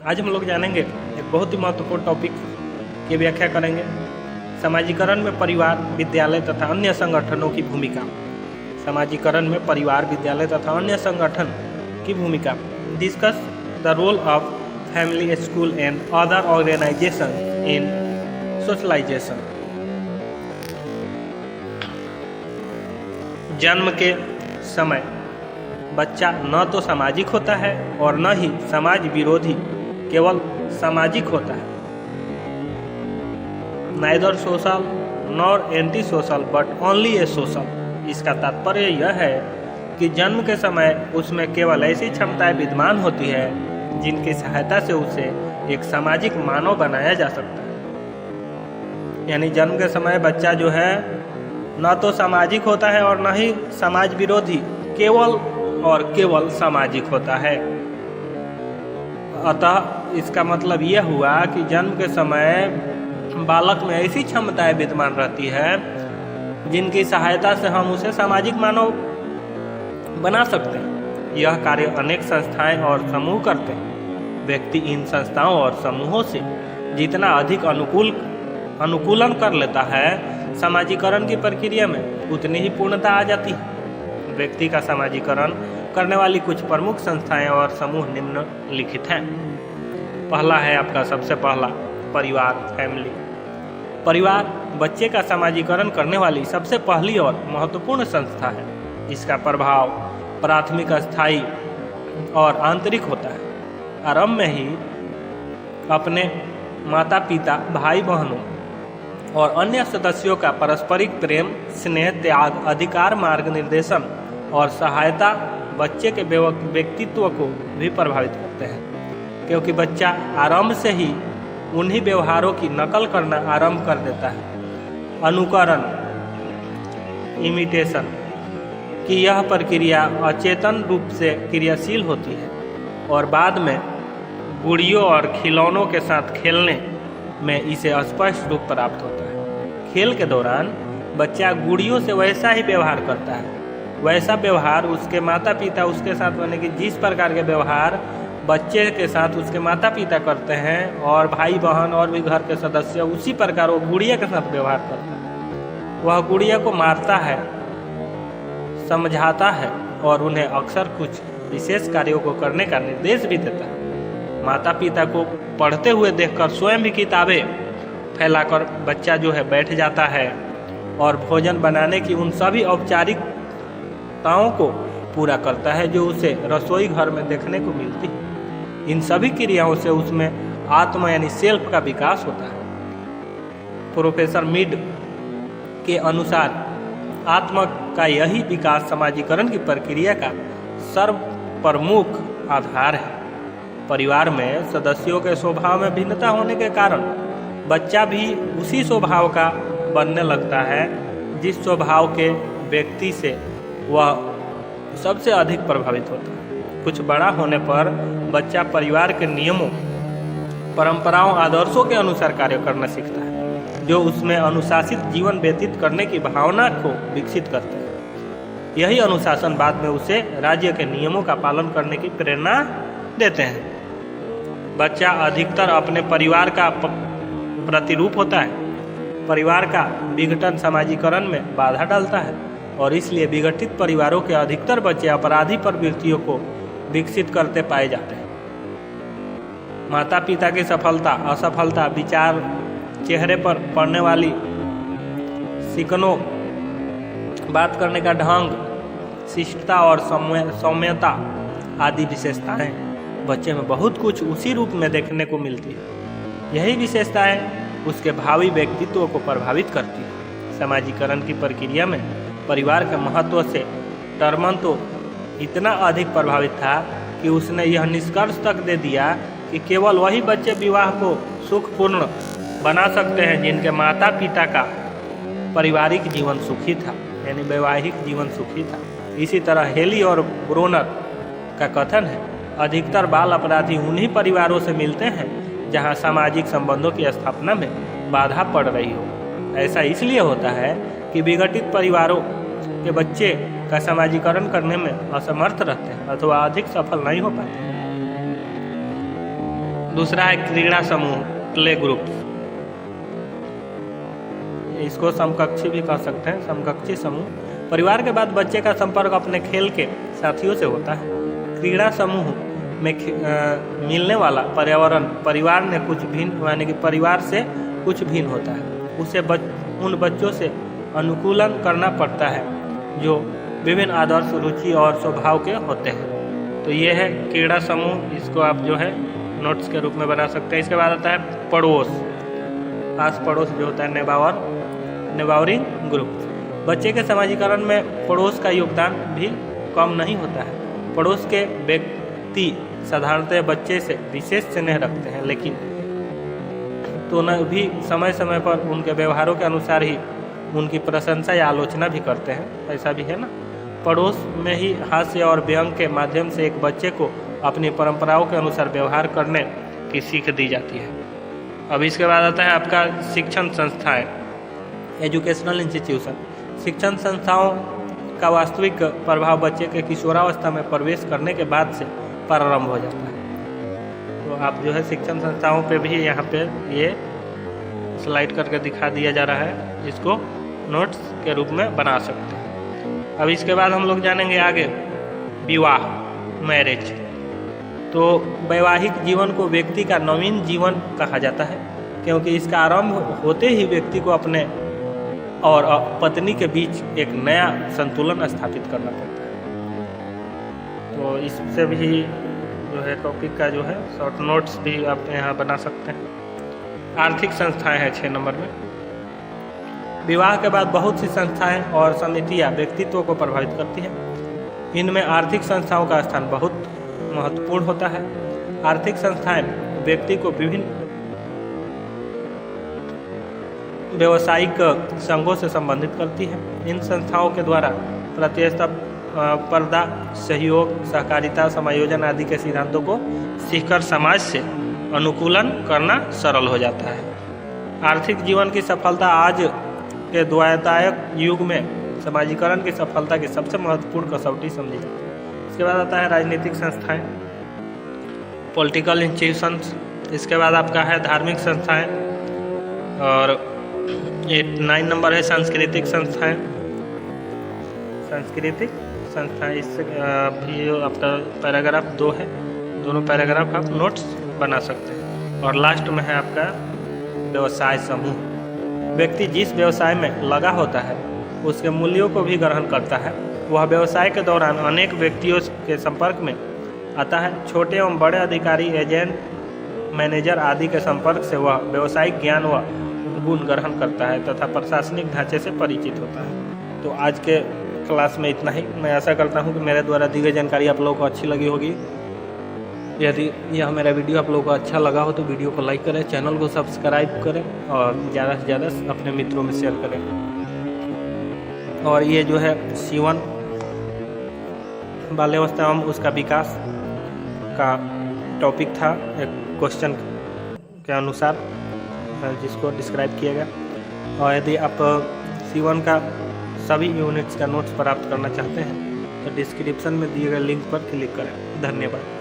आज हम लोग जानेंगे एक बहुत ही महत्वपूर्ण टॉपिक की व्याख्या करेंगे। समाजीकरण में परिवार, विद्यालय तथा अन्य संगठनों की भूमिका। समाजीकरण में परिवार, विद्यालय तथा अन्य संगठन की भूमिका। Discuss the role of family, school and other organisation in socialisation. जन्म के समय बच्चा न तो सामाजिक होता है और न ही समाज विरोधी, केवल सामाजिक होता है। Neither social nor anti social but only A social. इसका तात्पर्य यह है कि जन्म के समय उसमें केवल ऐसी क्षमताएं विद्यमान होती है जिनकी सहायता से उसे एक सामाजिक मानव बनाया जा सकता है। यानी जन्म के समय बच्चा जो है न तो सामाजिक होता है और न ही समाज विरोधी, केवल और केवल सामाजिक होता है। अतः इसका मतलब यह हुआ कि जन्म के समय बालक में ऐसी क्षमताएं विद्यमान रहती है जिनकी सहायता से हम उसे सामाजिक मानव बना सकते हैं। यह कार्य अनेक संस्थाएं और समूह करते हैं। व्यक्ति इन संस्थाओं और समूहों से जितना अधिक अनुकूलन कर लेता है, समाजीकरण की प्रक्रिया में उतनी ही पूर्णता आ जाती है। व्यक्ति का समाजीकरण करने वाली कुछ प्रमुख संस्थाएं और समूह निम्नलिखित हैं। पहला है आपका सबसे पहला परिवार, फैमिली। परिवार बच्चे का समाजीकरण करने वाली सबसे पहली और महत्वपूर्ण संस्था है। इसका प्रभाव प्राथमिक, अस्थायी और आंतरिक होता है। आरंभ में ही अपने माता पिता, भाई बहनों और अन्य सदस्यों का पारस्परिक प्रेम, स्नेह, त्याग, अधिकार, मार्गनिर्देशन और सहायता बच्चे के व्यक्तित्व को भी प्रभावित करते हैं, क्योंकि बच्चा आरंभ से ही उन्हीं व्यवहारों की नकल करना आरंभ कर देता है। अनुकरण, इमिटेशन की यह प्रक्रिया अचेतन रूप से क्रियाशील होती है और बाद में गुड़ियों और खिलौनों के साथ खेलने में इसे स्पष्ट रूप प्राप्त होता है। खेल के दौरान बच्चा गुड़ियों से वैसा ही व्यवहार करता है, वैसा व्यवहार उसके माता पिता उसके साथ, यानी कि जिस प्रकार के व्यवहार बच्चे के साथ उसके माता पिता करते हैं और भाई बहन और भी घर के सदस्य, उसी प्रकार वो गुड़िया के साथ व्यवहार करता है। वह गुड़िया को मारता है, समझाता है और उन्हें अक्सर कुछ विशेष कार्यों को करने का निर्देश भी देता है। माता पिता को पढ़ते हुए देखकर स्वयं भी किताबें फैलाकर बच्चा जो है बैठ जाता है और भोजन बनाने की उन सभी औपचारिकताओं को पूरा करता है जो उसे रसोई घर में देखने को मिलती है। इन सभी क्रियाओं से उसमें आत्मा यानी सेल्फ का विकास होता है। प्रोफेसर मीड के अनुसार आत्मा का यही विकास समाजीकरण की प्रक्रिया का सर्वप्रमुख आधार है। परिवार में सदस्यों के स्वभाव में भिन्नता होने के कारण बच्चा भी उसी स्वभाव का बनने लगता है जिस स्वभाव के व्यक्ति से वह सबसे अधिक प्रभावित होता है। कुछ बड़ा होने पर बच्चा परिवार के नियमों, परंपराओं, आदर्शों के अनुसार कार्य करना सीखता है, जो उसमें अनुशासित जीवन व्यतीत करने की भावना को विकसित करते हैं। यही अनुशासन बाद में उसे राज्य के नियमों का पालन करने की प्रेरणा देते हैं। बच्चा अधिकतर अपने परिवार का प्रतिरूप होता है। परिवार का विघटन समाजीकरण में बाधा डालता है और इसलिए विघटित परिवारों के अधिकतर बच्चे अपराधी प्रवृत्तियों को विकसित करते पाए जाते हैं। माता पिता की सफलता, असफलता, विचार, चेहरे पर पड़ने वाली सिकनों, बात करने का ढंग, शिष्टता और सौम्यता आदि विशेषताएं बच्चे में बहुत कुछ उसी रूप में देखने को मिलती है। यही विशेषताएं उसके भावी व्यक्तित्व को प्रभावित करती है। समाजीकरण की प्रक्रिया में परिवार के महत्व से टर्मन तो इतना अधिक प्रभावित था कि उसने यह निष्कर्ष तक दे दिया कि केवल वही बच्चे विवाह को सुखपूर्ण बना सकते हैं जिनके माता पिता का पारिवारिक जीवन सुखी था, यानी वैवाहिक जीवन सुखी था। इसी तरह हेली और ब्रोनर का कथन है, अधिकतर बाल अपराधी उन्हीं परिवारों से मिलते हैं जहां सामाजिक संबंधों की स्थापना में बाधा पड़ रही हो। ऐसा इसलिए होता है कि विघटित परिवारों के बच्चे का समाजीकरण करने में असमर्थ रहते हैं अथवा अधिक सफल नहीं हो पाते। दूसरा है क्रीड़ा समूह, प्ले ग्रुप। इसको समकक्षी भी कह सकते हैं, समकक्षी समूह। परिवार के बाद बच्चे का संपर्क अपने खेल के साथियों से होता है। क्रीड़ा समूह में मिलने वाला पर्यावरण परिवार ने कुछ भिन्न, यानी कि परिवार से कुछ भिन्न होता है। उसे उन बच्चों से अनुकूलन करना पड़ता है जो विभिन्न आदर्श, रुचि और स्वभाव के होते हैं। तो ये है क्रीड़ा समूह, इसको आप जो है नोट्स के रूप में बना सकते हैं। इसके बाद आता है पड़ोस, पास पड़ोस जो होता है नेबाउरिंग ग्रुप। बच्चे के समाजीकरण में पड़ोस का योगदान भी कम नहीं होता है। पड़ोस के व्यक्ति साधारणतः बच्चे से विशेष स्नेह रखते हैं, लेकिन तो न भी समय समय पर उनके व्यवहारों के अनुसार ही उनकी प्रशंसा या आलोचना भी करते हैं। ऐसा भी है ना। पड़ोस में ही हास्य और व्यंग के माध्यम से एक बच्चे को अपनी परंपराओं के अनुसार व्यवहार करने की सीख दी जाती है। अब इसके बाद आता है आपका शिक्षण संस्थाएं, एजुकेशनल इंस्टीट्यूशन। शिक्षण संस्थाओं का वास्तविक प्रभाव बच्चे के किशोरावस्था में प्रवेश करने के बाद से प्रारंभ हो जाता है। तो आप जो है शिक्षण संस्थाओं पे भी यहाँ पे ये स्लाइड करके दिखा दिया जा रहा है, जिसको नोट्स के रूप में बना सकते हैं। अब इसके बाद हम लोग जानेंगे आगे विवाह, मैरिज। तो वैवाहिक जीवन को व्यक्ति का नवीन जीवन कहा जाता है, क्योंकि इसका आरंभ होते ही व्यक्ति को अपने और पत्नी के बीच एक नया संतुलन स्थापित करना पड़ता है। तो इससे भी जो है टॉपिक का जो है शॉर्ट नोट्स भी आप यहाँ बना सकते हैं। आर्थिक संस्थाएं हैं 6 नंबर में। विवाह के बाद बहुत सी संस्थाएं और समितियां व्यक्तित्व को प्रभावित करती हैं। इनमें आर्थिक संस्थाओं का स्थान बहुत महत्वपूर्ण होता है। आर्थिक संस्थाएं व्यक्ति को विभिन्न व्यावसायिक संघों से संबंधित करती है। इन संस्थाओं के द्वारा प्रतिस्पर्धा, सहयोग, सहकारिता, समायोजन आदि के सिद्धांतों को सीखकर समाज से अनुकूलन करना सरल हो जाता है। आर्थिक जीवन की सफलता आज के द्वैतायक युग में समाजीकरण की सफलता की सबसे महत्वपूर्ण कसौटी समझी जाती है। इसके बाद आता है राजनीतिक संस्थाएं, पॉलिटिकल इंस्टीट्यूशंस। इसके बाद आपका है धार्मिक संस्थाएं, और 9 नंबर है सांस्कृतिक संस्थाएं। सांस्कृतिक संस्थाएं, इससे भी आपका पैराग्राफ 2 है, दोनों पैराग्राफ आप नोट्स बना सकते हैं। और लास्ट में है आपका व्यवसाय समूह। व्यक्ति जिस व्यवसाय में लगा होता है उसके मूल्यों को भी ग्रहण करता है। वह व्यवसाय के दौरान अनेक व्यक्तियों के संपर्क में आता है। छोटे एवं बड़े अधिकारी, एजेंट, मैनेजर आदि के संपर्क से वह व्यावसायिक ज्ञान व गुण ग्रहण करता है तथा प्रशासनिक ढांचे से परिचित होता है। तो आज के क्लास में इतना ही। मैं आशा करता हूँ कि मेरे द्वारा दी गई जानकारी आप लोगों को अच्छी लगी होगी। यदि यह मेरा वीडियो आप लोगों को अच्छा लगा हो तो वीडियो को लाइक करें, चैनल को सब्सक्राइब करें और ज़्यादा से ज़्यादा अपने मित्रों में शेयर करें। और ये जो है C1 बाल्यावस्था एवं उसका विकास का टॉपिक था, एक क्वेश्चन के अनुसार जिसको डिस्क्राइब किया गया। और यदि आप C1 का सभी यूनिट्स का नोट्स प्राप्त करना चाहते हैं तो डिस्क्रिप्शन में दिए गए लिंक पर क्लिक करें। धन्यवाद।